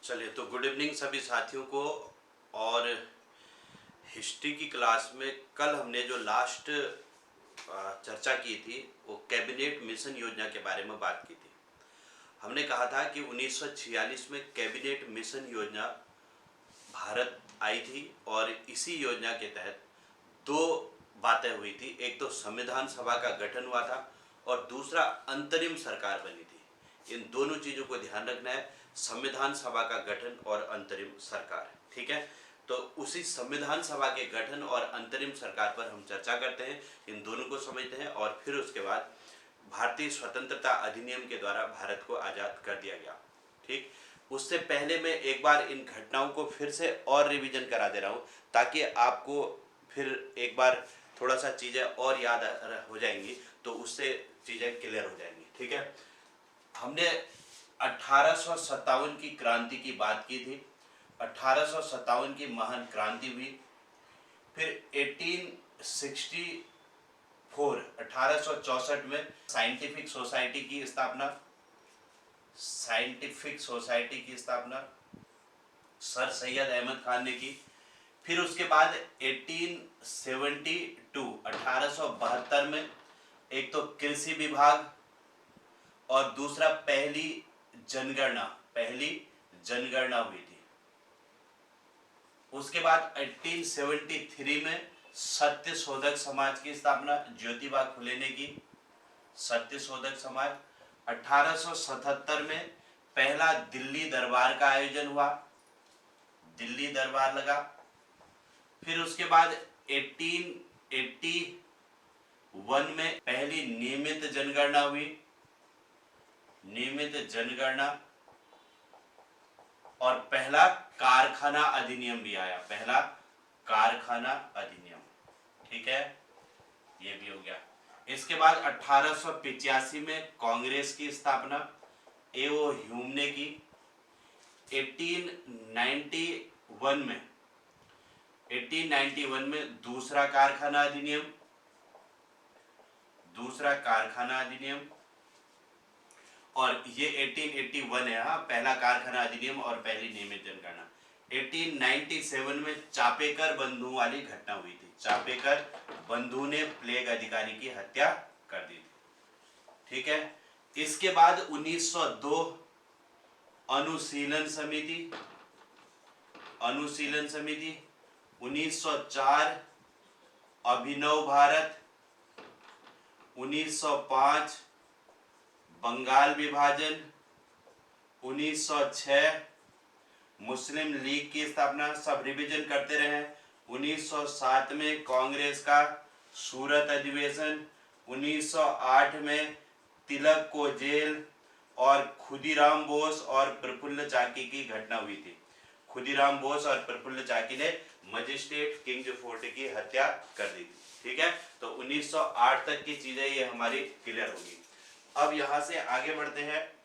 चलिए, तो good evening सभी साथियों को। और हिस्ट्री की क्लास में कल हमने जो लास्ट चर्चा की थी वो कैबिनेट मिशन योजना के बारे में बात की थी। हमने कहा था कि 1946 में कैबिनेट मिशन योजना भारत आई थी और इसी योजना के तहत दो बातें हुई थी। एक तो संविधान सभा का गठन हुआ था और दूसरा अंतरिम सरकार बनी थी। इन दोनों चीज़ों को ध्यान रखना है, संविधान सभा का गठन और अंतरिम सरकार। ठीक है, तो उसी संविधान सभा के गठन और अंतरिम सरकार पर हम चर्चा करते हैं, इन दोनों को समझते हैं और फिर उसके बाद भारतीय स्वतंत्रता अधिनियम के द्वारा भारत को आज़ाद कर दिया गया। ठीक, उससे पहले मैं एक बार इन घटनाओं को फिर से और रिवीजन करा दे रहा हूँ ताकि आपको फिर एक बार थोड़ा सा चीज़ें और याद हो जाएंगी, तो उससे चीज़ें क्लियर हो जाएंगी। ठीक है, हमने 1857 की क्रांति की बात की थी। 1857 की महान क्रांति हुई। फिर 1864 में साइंटिफिक सोसाइटी की स्थापना सर सैयद अहमद खान ने की। फिर उसके बाद 1872 में एक तो कृषि विभाग और दूसरा पहली जनगणना हुई थी। उसके बाद 1873 में सत्य शोधक समाज की स्थापना ज्योतिबा फुले ने की, सत्य शोधक समाज। 1877 में पहला दिल्ली दरबार का आयोजन हुआ, दिल्ली दरबार लगा। फिर उसके बाद 1881 में पहली नियमित जनगणना हुई, नियमित जनगणना। और पहला कारखाना अधिनियम भी आया, पहला कारखाना अधिनियम। ठीक है, ये भी हो गया। इसके बाद 1885 में कांग्रेस की स्थापना एओ ह्यूम ने की। 1891 में दूसरा कारखाना अधिनियम। और ये 1881 है, हाँ, पहला कारखाना अधिनियम और पहली नियमित जनगणना। 1897 में चापेकर बंधु वाली घटना हुई थी, चापेकर बंधु ने प्लेग अधिकारी की हत्या कर दी थी। ठीक है, इसके बाद 1902 अनुशीलन समिति। 1904 अभिनव भारत। 1905 बंगाल विभाजन। 1906 मुस्लिम लीग की स्थापना। सब रिवीजन करते रहे। 1907 में कांग्रेस का सूरत अधिवेशन। 1908 में तिलक को जेल और खुदीराम बोस और प्रफुल्ल चाकी की घटना हुई थी। खुदीराम बोस और प्रफुल्ल चाकी ने मजिस्ट्रेट किंग फोर्ट की हत्या कर दी थी। ठीक है, तो 1908 तक की चीजें ये हमारी क्लियर होगी। अब यहां से आगे बढ़ते हैं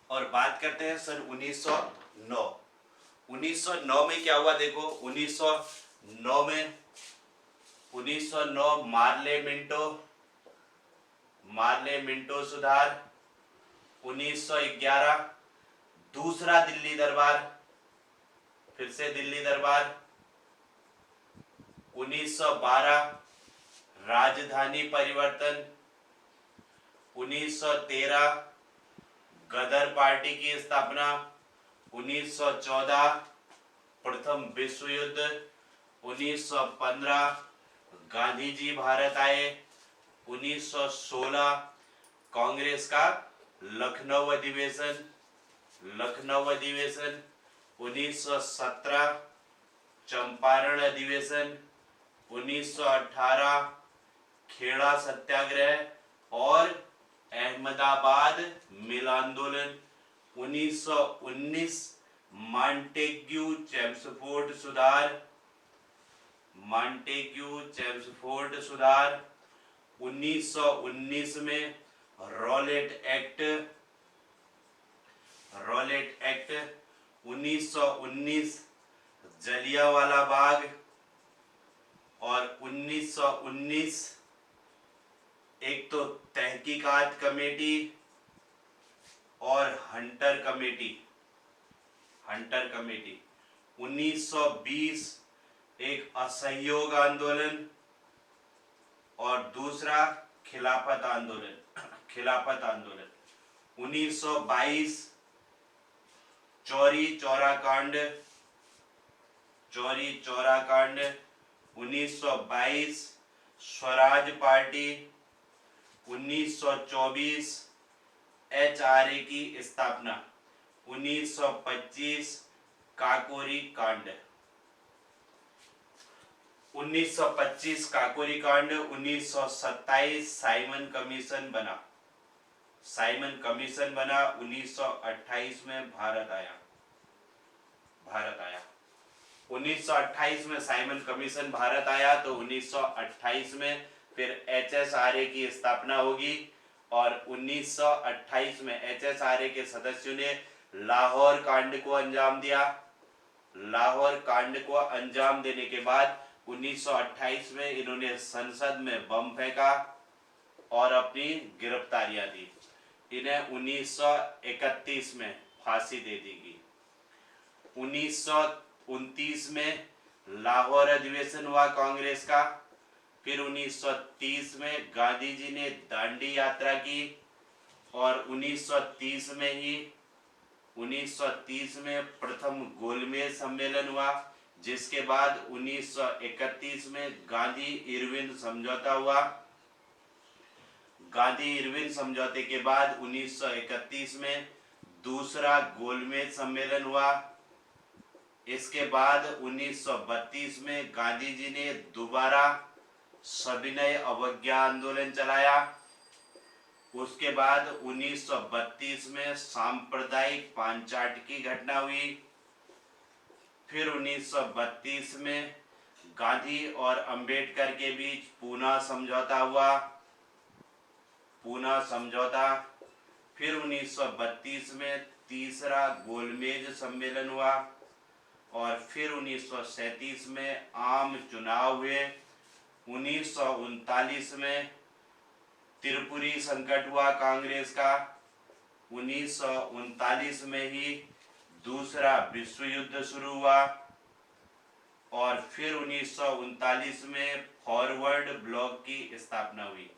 और बात करते हैं सन 1909। 1909 में क्या हुआ देखो। 1909 मार्ले मिंटो सुधार। 1911 दूसरा दिल्ली दरबार, फिर से दिल्ली दरबार। 1912 राजधानी परिवर्तन। 1913 गदर पार्टी की स्थापना। 1914 प्रथम विश्व युद्ध। 1915 गांधी जी भारत आए। 1916 कांग्रेस का लखनऊ अधिवेशन। 1917 चंपारण अधिवेशन। 1918 खेड़ा सत्याग्रह और अहमदाबाद मिल आंदोलन। 1919 मॉन्टेग्यू चेम्सफोर्ड सुधार। 1919 में रॉलेट एक्ट। 1919 जलियांवाला बाग। और 1919 एक तो तहकीकात कमेटी और हंटर कमेटी। Hunter committee. 1920 एक असहयोग आंदोलन और दूसरा खिलाफत आंदोलन। खिलाफत आंदोलन 1922 चौरी चौरा कांड। चौरी चौरा कांड 1922 स्वराज पार्टी। 1924 HRA की स्थापना। 1925 काकोरी कांड। 1925 काकोरी कांड। 1927 साइमन कमीशन बना। साइमन कमीशन बना। 1928 में भारत आया। 1928 में साइमन कमीशन भारत आया तो 1928 में फिर HSRA की स्थापना होगी और 1928 में HSRA के सदस्यों ने लाहौर कांड को अंजाम दिया। लाहौर कांड को अंजाम देने के बाद 1928 में इन्होंने संसद में बम फेंका और अपनी गिरफ्तारियां दी। इन्हें 1931 में फांसी दे दी गई। 1929 में लाहौर अधिवेशन हुआ कांग्रेस का। फिर 1930 में गांधी जी ने दांडी यात्रा की और 1930 में प्रथम गोलमेज सम्मेलन हुआ, जिसके बाद 1931 में गांधी इरविन समझौता हुआ। गांधी इरविन समझौते के बाद 1931 में दूसरा गोलमेज सम्मेलन हुआ। इसके बाद 1932 में गांधी जी ने दोबारा सविनय अवज्ञा आंदोलन चलाया। उसके बाद 1932 में सांप्रदायिक पांचाट की घटना हुई। फिर 1932 में गांधी और अंबेडकर के बीच पूना समझौता हुआ। पूना समझौता। फिर 1932 में तीसरा गोलमेज सम्मेलन हुआ और फिर 1937 में आम चुनाव हुए। 1939 में त्रिपुरी संकट हुआ कांग्रेस का। 1939 में ही दूसरा विश्व युद्ध शुरू हुआ और फिर 1939 में फॉरवर्ड ब्लॉक की स्थापना हुई।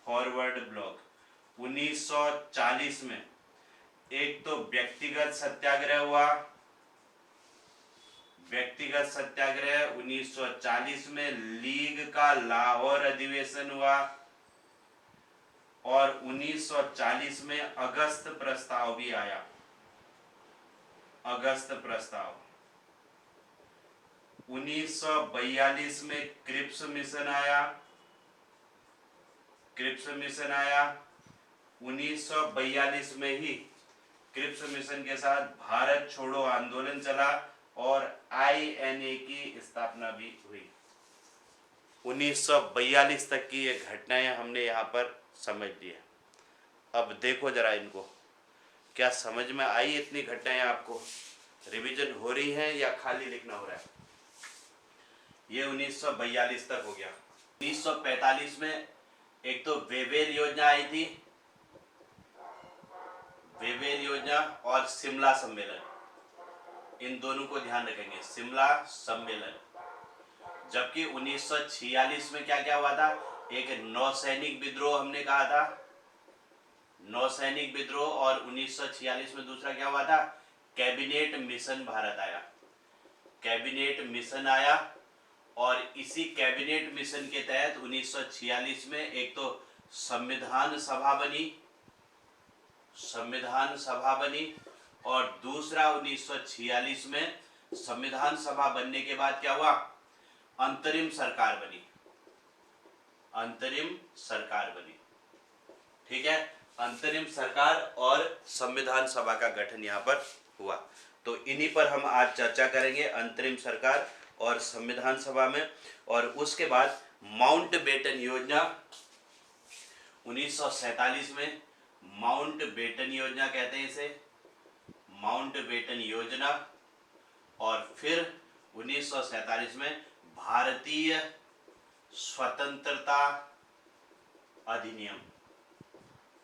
फॉरवर्ड ब्लॉक 1940 में एक तो व्यक्तिगत सत्याग्रह हुआ। व्यक्तिगत सत्याग्रह 1940 में लीग का लाहौर अधिवेशन हुआ और 1940 में अगस्त प्रस्ताव भी आया। अगस्त प्रस्ताव 1942 में क्रिप्स मिशन आया। क्रिप्स मिशन आया 1942 में ही क्रिप्स मिशन के साथ भारत छोड़ो आंदोलन चला और INA की स्थापना भी हुई। 1942 तक की ये घटनाएं हमने यहाँ पर समझ ली है। अब देखो जरा इनको, क्या समझ में आई इतनी घटनाएं आपको? रिवीजन हो रही है या खाली लिखना हो रहा है? ये 1942 तक हो गया। 1945 में एक तो वेवेल योजना आई थी, वेवेल योजना और शिमला सम्मेलन, इन दोनों को ध्यान रखेंगे, शिमला सम्मेलन। जबकि 1946 में क्या क्या हुआ था? एक नौसैनिक विद्रोह हमने कहा था, नौसैनिक विद्रोह। और 1946 में दूसरा क्या हुआ था? कैबिनेट मिशन भारत आया। कैबिनेट मिशन आया और इसी कैबिनेट मिशन के तहत 1946 में एक तो संविधान सभा बनी, संविधान सभा बनी और दूसरा 1946 में संविधान सभा बनने के बाद क्या हुआ? अंतरिम सरकार बनी। अंतरिम सरकार बनी, ठीक है। अंतरिम सरकार और संविधान सभा का गठन यहाँ पर हुआ। तो इन्हीं पर हम आज चर्चा करेंगे, अंतरिम सरकार और संविधान सभा में। और उसके बाद माउंटबेटन योजना 1947 में, माउंटबेटन योजना कहते हैं इसे, माउंटबेटन योजना। और फिर 1947 में भारतीय स्वतंत्रता अधिनियम।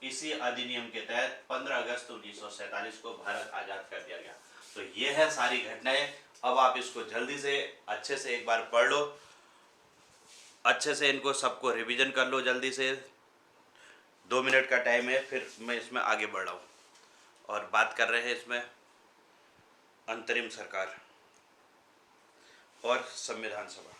इसी अधिनियम के तहत 15 अगस्त 1947 को भारत आजाद कर दिया गया। तो ये है सारी घटनाएं। अब आप इसको जल्दी से अच्छे से एक बार पढ़ लो, अच्छे से इनको सबको रिवीजन कर लो जल्दी से। 2 मिनट का टाइम है, फिर मैं इसमें आगे बढ़ रहा हूँ। और बात कर रहे हैं इसमें अंतरिम सरकार और संविधान सभा।